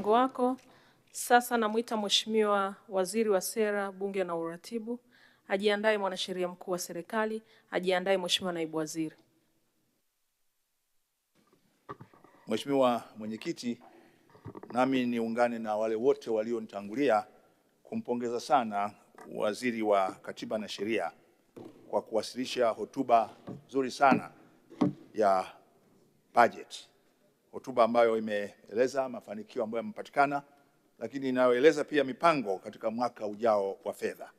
mchango wako. Sasa namuita Mheshimiwa Waziri wa Sera, Bunge na Uratibu. Ajiandae Mwanasheria Mkuu wa Serikali. Ajiandae Mheshimiwa Naibu Waziri. Mheshimiwa Mwenyekiti, nami niungane na wale wote walionitangulia kumpongeza sana Waziri wa Katiba na Sheria kwa kuwasilisha hotuba nzuri sana ya budget. Hotuba ambayo imeeleza mafanikio ambayo yamepatikana, lakini inayoeleza pia mipango katika mwaka ujao wa fedha.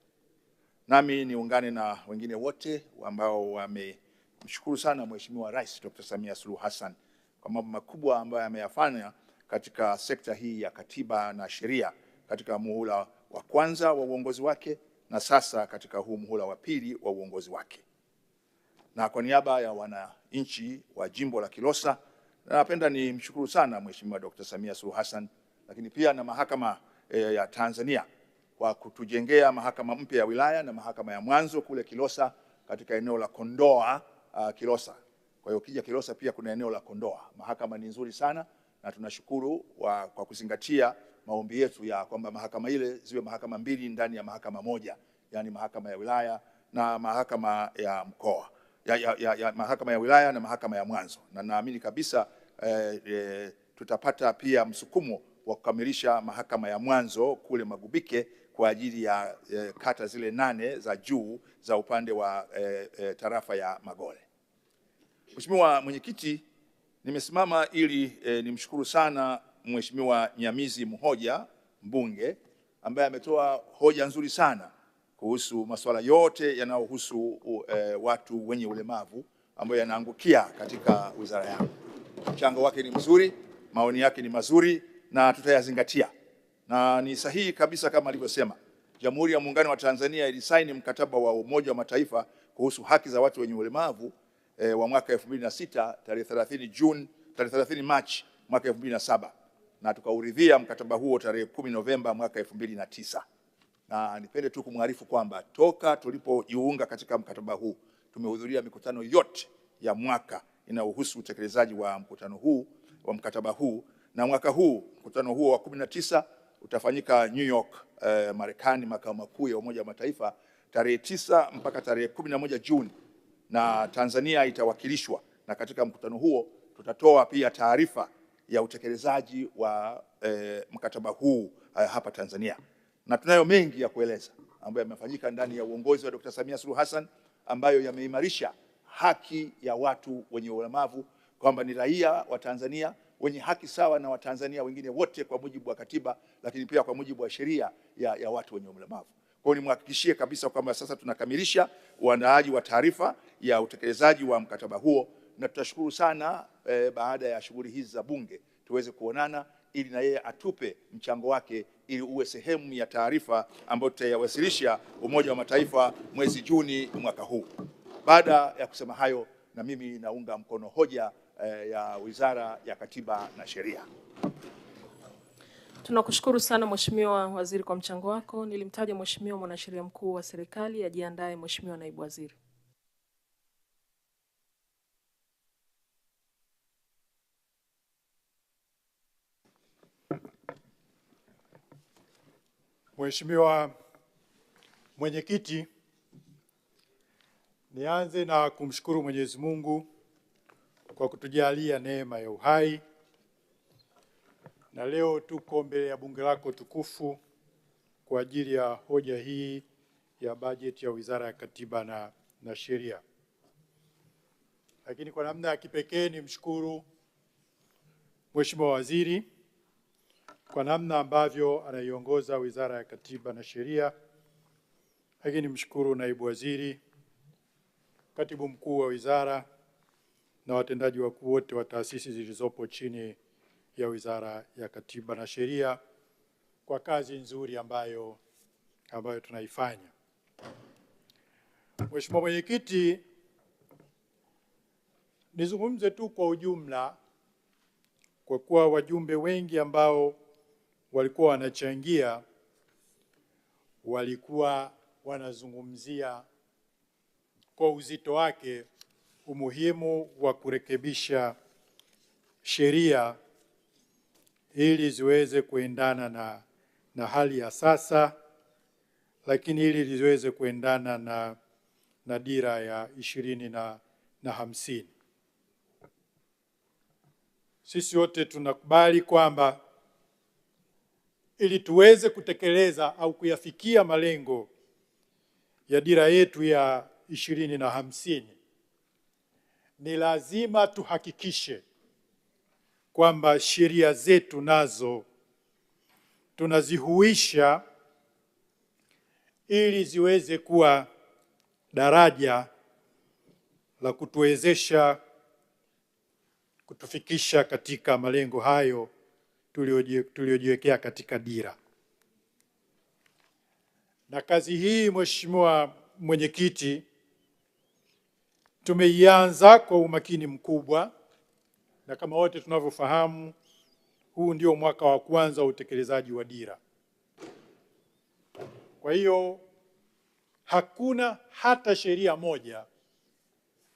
Nami niungane na wengine wote ambao wamemshukuru sana Mheshimiwa Rais Dr. Samia Suluhu Hassan kwa mambo makubwa ambayo ameyafanya katika sekta hii ya katiba na sheria katika muhula wa kwanza wa uongozi wake na sasa katika huu muhula wa pili wa uongozi wake. Na kwa niaba ya wananchi wa jimbo la Kilosa, napenda nimshukuru sana Mheshimiwa Dr. Samia Suluhu Hassan, lakini pia na mahakama ya Tanzania kwa kutujengea mahakama mpya ya wilaya na mahakama ya mwanzo kule Kilosa katika eneo la Kondoa Kilosa. Kwa hiyo ukija Kilosa pia kuna eneo la Kondoa. Mahakama ni nzuri sana na tunashukuru kwa kuzingatia maombi yetu ya kwamba mahakama ile ziwe mahakama mbili ndani ya mahakama moja, yani mahakama ya wilaya na mahakama ya mkoa. Mahakama ya wilaya na mahakama ya mwanzo. Na naamini kabisa tutapata pia msukumo wa kukamilisha mahakama ya mwanzo kule Magubike kwa ajili ya kata zile 8 za juu za upande wa tarafa ya Magole. Mheshimiwa Mwenyekiti, nimesimama ili nimshukuru sana Mheshimiwa Nyamizi Mhoja, mbunge, ambaye ametoa hoja nzuri sana kuhusu masuala yote yanayohusu watu wenye ulemavu ambayo yanaangukia katika wizara yangu. Mchango wake ni mzuri, maoni yake ni mazuri na tutayazingatia. Na ni sahihi kabisa kama alivyosema, Jamhuri ya Muungano wa Tanzania ilisaini mkataba wa Umoja wa Mataifa kuhusu haki za watu wenye ulemavu wa mwaka 2006 tarehe 30 Machi mwaka 2007 na tukauridhia mkataba huo tarehe 10 Novemba mwaka 2009. Na nipende tu kumwarifu kwamba toka tulipojiunga katika mkataba huu tumehudhuria mikutano yote ya mwaka inayohusu utekelezaji wa mkataba huu, na mwaka huu mkutano huo wa 19 utafanyika New York, Marekani, makao makuu ya Umoja wa Mataifa tarehe 9 mpaka tarehe 11 Juni, na Tanzania itawakilishwa, na katika mkutano huo tutatoa pia taarifa ya utekelezaji wa mkataba huu hapa Tanzania. Na tunayo mengi ya kueleza ambayo yamefanyika ndani ya uongozi wa Dr. Samia Suluhu Hassan ambayo yameimarisha haki ya watu wenye ulemavu, kwamba ni raia wa Tanzania wenye haki sawa na Watanzania wengine wote kwa mujibu wa katiba, lakini pia kwa mujibu wa sheria ya watu wenye ulemavu. Kwa hiyo nimhakikishie kabisa kwamba sasa tunakamilisha uandaaji wa taarifa ya utekelezaji wa mkataba huo, na tutashukuru sana baada ya shughuli hizi za bunge tuweze kuonana ili na yeye atupe mchango wake ili uwe sehemu ya taarifa ambayo tutaiwasilisha Umoja wa Mataifa mwezi Juni mwaka huu. Baada ya kusema hayo, na mimi naunga mkono hoja ya Wizara ya Katiba na Sheria. Tunakushukuru sana Mheshimiwa Waziri kwa mchango wako. Nilimtaja Mheshimiwa Mwanasheria Mkuu wa Serikali. Ajiandae Mheshimiwa Naibu Waziri. Mheshimiwa Mwenyekiti, nianze na kumshukuru Mwenyezi Mungu kwa kutujalia neema ya uhai, na leo tuko mbele ya bunge lako tukufu kwa ajili ya hoja hii ya bajeti ya Wizara ya Katiba na Sheria. Lakini kwa namna ya kipekee nimshukuru Mheshimiwa Waziri kwa namna ambavyo anaiongoza Wizara ya Katiba na Sheria, lakini nimshukuru Naibu Waziri, Katibu Mkuu wa Wizara na watendaji wakuu wote wa taasisi zilizopo chini ya Wizara ya Katiba na Sheria kwa kazi nzuri ambayo tunaifanya. Mheshimiwa Mwenyekiti, nizungumze tu kwa ujumla kwa kuwa wajumbe wengi ambao walikuwa wanachangia walikuwa wanazungumzia kwa uzito wake umuhimu wa kurekebisha sheria ili ziweze kuendana na hali ya sasa, lakini ili ziweze kuendana na dira ya 2050. Sisi wote tunakubali kwamba ili tuweze kutekeleza au kuyafikia malengo ya dira yetu ya 2050, ni lazima tuhakikishe kwamba sheria zetu nazo tunazihuisha ili ziweze kuwa daraja la kutuwezesha kutufikisha katika malengo hayo tuliojiwekea katika dira. Na kazi hii, Mheshimiwa Mwenyekiti, tumeianza kwa umakini mkubwa, na kama wote tunavyofahamu, huu ndio mwaka wa kwanza wa utekelezaji wa dira. Kwa hiyo hakuna hata sheria moja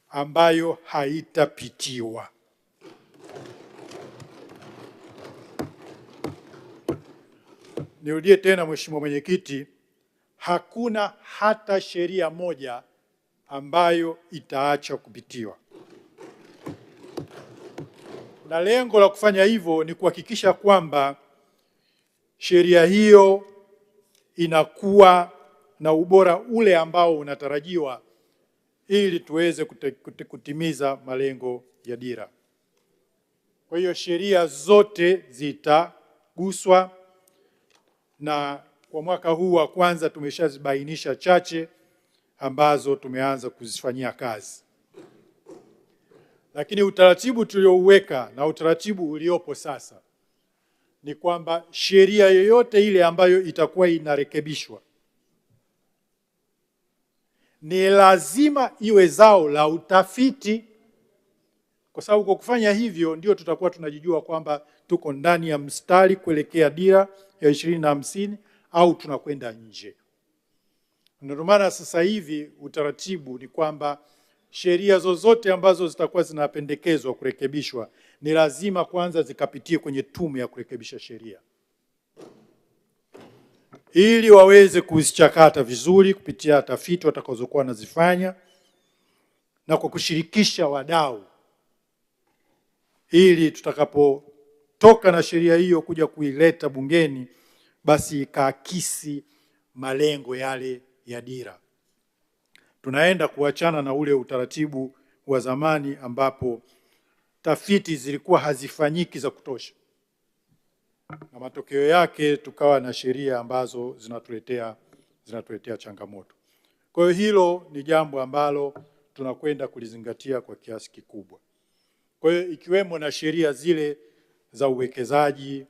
ambayo haitapitiwa. Nirudie tena, Mheshimiwa Mwenyekiti, hakuna hata sheria moja ambayo itaacha kupitiwa. Na lengo la kufanya hivyo ni kuhakikisha kwamba sheria hiyo inakuwa na ubora ule ambao unatarajiwa ili tuweze kutimiza malengo ya dira. Kwa hiyo sheria zote zitaguswa, na kwa mwaka huu wa kwanza tumeshazibainisha chache ambazo tumeanza kuzifanyia kazi. Lakini utaratibu tuliouweka na utaratibu uliopo sasa ni kwamba sheria yoyote ile ambayo itakuwa inarekebishwa ni lazima iwe zao la utafiti, kwa sababu kwa kufanya hivyo ndio tutakuwa tunajijua kwamba tuko ndani ya mstari kuelekea dira ya 2050 au tunakwenda nje. Ndio maana sasa hivi utaratibu ni kwamba sheria zozote ambazo zitakuwa zinapendekezwa kurekebishwa ni lazima kwanza zikapitie kwenye tume ya kurekebisha sheria, ili waweze kuzichakata vizuri kupitia tafiti watakazokuwa wanazifanya na kwa kushirikisha wadau, ili tutakapotoka na sheria hiyo kuja kuileta bungeni basi ikaakisi malengo yale ya dira. Tunaenda kuachana na ule utaratibu wa zamani ambapo tafiti zilikuwa hazifanyiki za kutosha, na matokeo yake tukawa na sheria ambazo zinatuletea changamoto. Kwa hiyo hilo ni jambo ambalo tunakwenda kulizingatia kwa kiasi kikubwa. Kwa hiyo ikiwemo na sheria zile za uwekezaji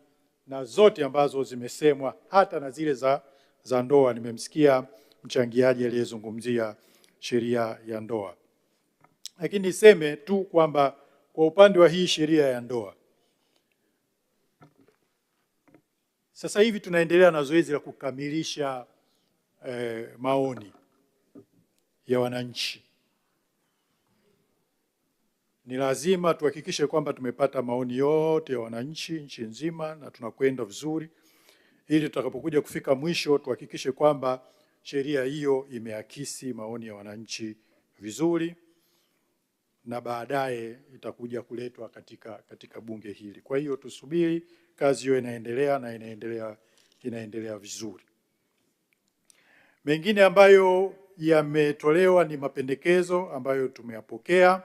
na zote ambazo zimesemwa, hata na zile za ndoa. Nimemsikia mchangiaji aliyezungumzia sheria ya ndoa. Lakini niseme tu kwamba kwa upande wa hii sheria ya ndoa, sasa hivi tunaendelea na zoezi la kukamilisha maoni ya wananchi. Ni lazima tuhakikishe kwamba tumepata maoni yote ya wananchi nchi nzima na tunakwenda vizuri, ili tutakapokuja kufika mwisho tuhakikishe kwamba sheria hiyo imeakisi maoni ya wananchi vizuri, na baadaye itakuja kuletwa katika bunge hili. Kwa hiyo tusubiri, kazi hiyo inaendelea na inaendelea vizuri. Mengine ambayo yametolewa ni mapendekezo ambayo tumeyapokea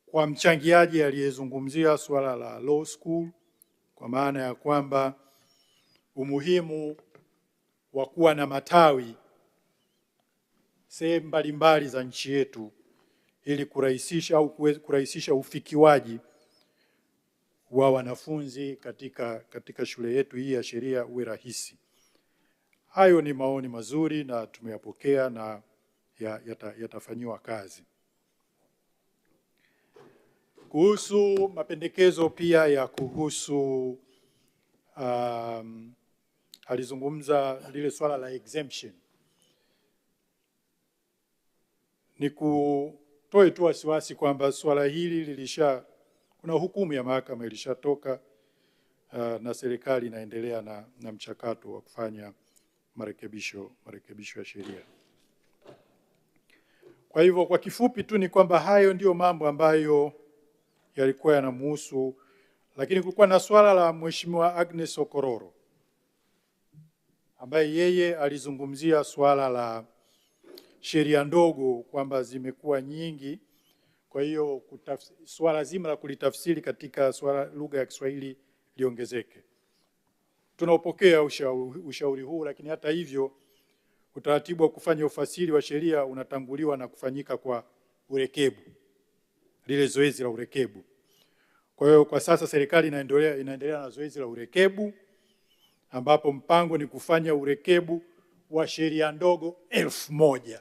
kwa mchangiaji aliyezungumzia suala la law school, kwa maana ya kwamba umuhimu wa kuwa na matawi sehemu mbalimbali za nchi yetu ili kurahisisha ufikiwaji wa wanafunzi katika shule yetu hii ya sheria uwe rahisi. Hayo ni maoni mazuri na tumeyapokea na yatafanyiwa kazi. Kuhusu mapendekezo pia ya kuhusu alizungumza lile swala la exemption. Ni kutoe tu wasiwasi kwamba swala hili kuna hukumu ya mahakama ilishatoka, na serikali inaendelea na mchakato wa kufanya marekebisho ya sheria. Kwa hivyo kwa kifupi tu ni kwamba hayo ndio mambo ambayo yalikuwa yanamhusu, lakini kulikuwa na swala la Mheshimiwa Agnes Okororo ambaye yeye alizungumzia swala la sheria ndogo kwamba zimekuwa nyingi, kwa hiyo swala zima la kulitafsiri katika lugha ya Kiswahili liongezeke. Tunaupokea ushauri huu, lakini hata hivyo utaratibu wa kufanya ufasiri wa sheria unatanguliwa na kufanyika kwa urekebu, lile zoezi la urekebu. Kwa hiyo kwa sasa serikali inaendelea na zoezi la urekebu, ambapo mpango ni kufanya urekebu wa sheria ndogo 1000.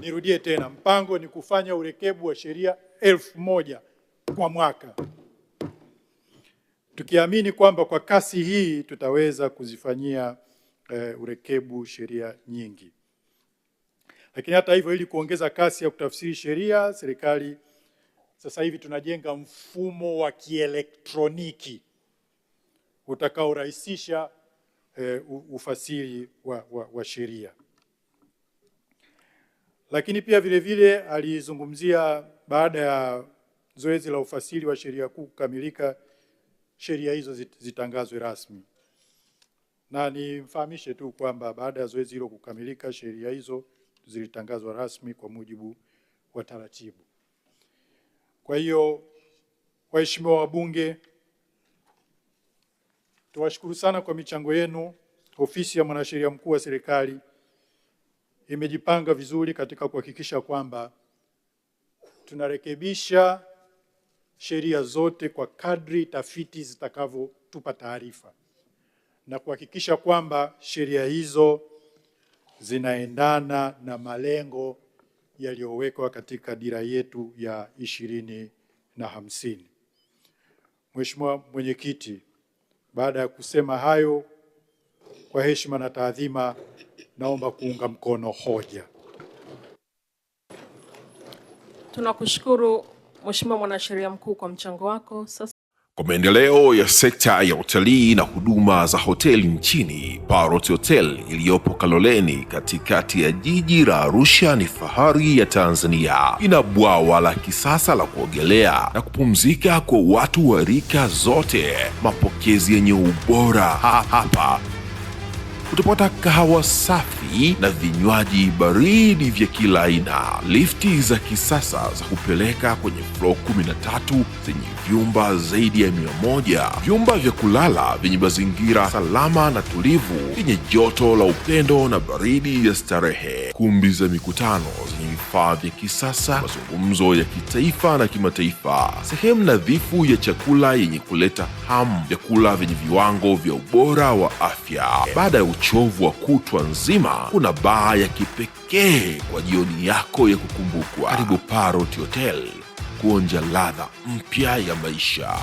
Nirudie tena, mpango ni kufanya urekebu wa sheria 1000 kwa mwaka, tukiamini kwamba kwa kasi hii tutaweza kuzifanyia urekebu sheria nyingi. Lakini hata hivyo, ili kuongeza kasi ya kutafsiri sheria, serikali sasa hivi tunajenga mfumo wa kielektroniki utakaorahisisha ufasiri wa sheria. Lakini pia vile vile alizungumzia baada ya zoezi la ufasiri wa sheria kuu kukamilika, sheria hizo zitangazwe rasmi. Na nimfahamishe tu kwamba baada ya zoezi hilo kukamilika, sheria hizo zilitangazwa rasmi kwa mujibu wa taratibu. Kwa hiyo, waheshimiwa wabunge, tuwashukuru sana kwa michango yenu. Ofisi ya Mwanasheria Mkuu wa Serikali imejipanga vizuri katika kuhakikisha kwamba tunarekebisha sheria zote kwa kadri tafiti zitakavyotupa taarifa, na kuhakikisha kwamba sheria hizo zinaendana na malengo yaliyowekwa katika dira yetu ya 2050. Mheshimiwa Mwenyekiti, baada ya kusema hayo, kwa heshima na taadhima, naomba kuunga mkono hoja. Tunakushukuru Mheshimiwa Mwanasheria Mkuu kwa mchango wako. Sasa kwa maendeleo ya sekta ya utalii na huduma za hoteli nchini, Parrot Hotel iliyopo Kaloleni katikati ya jiji la Arusha ni fahari ya Tanzania. Ina bwawa la kisasa la kuogelea na kupumzika kwa watu wa rika zote, mapokezi yenye ubora. Hapa utapata kahawa safi na vinywaji baridi vya kila aina, lifti za kisasa za kupeleka kwenye floor 13 zenye vyumba zaidi ya 100, vyumba vya kulala vyenye mazingira salama na tulivu, vyenye joto la upendo na baridi ya starehe, kumbi za mikutano zenye vifaa vya kisasa, mazungumzo ya kitaifa na kimataifa, sehemu nadhifu ya chakula yenye kuleta hamu, vyakula vyenye viwango vya ubora wa afya. Baada ya uchovu wa kutwa nzima, kuna baa ya kipekee kwa jioni yako ya kukumbukwa. Karibu Parrot Hotel kuonja ladha mpya ya maisha.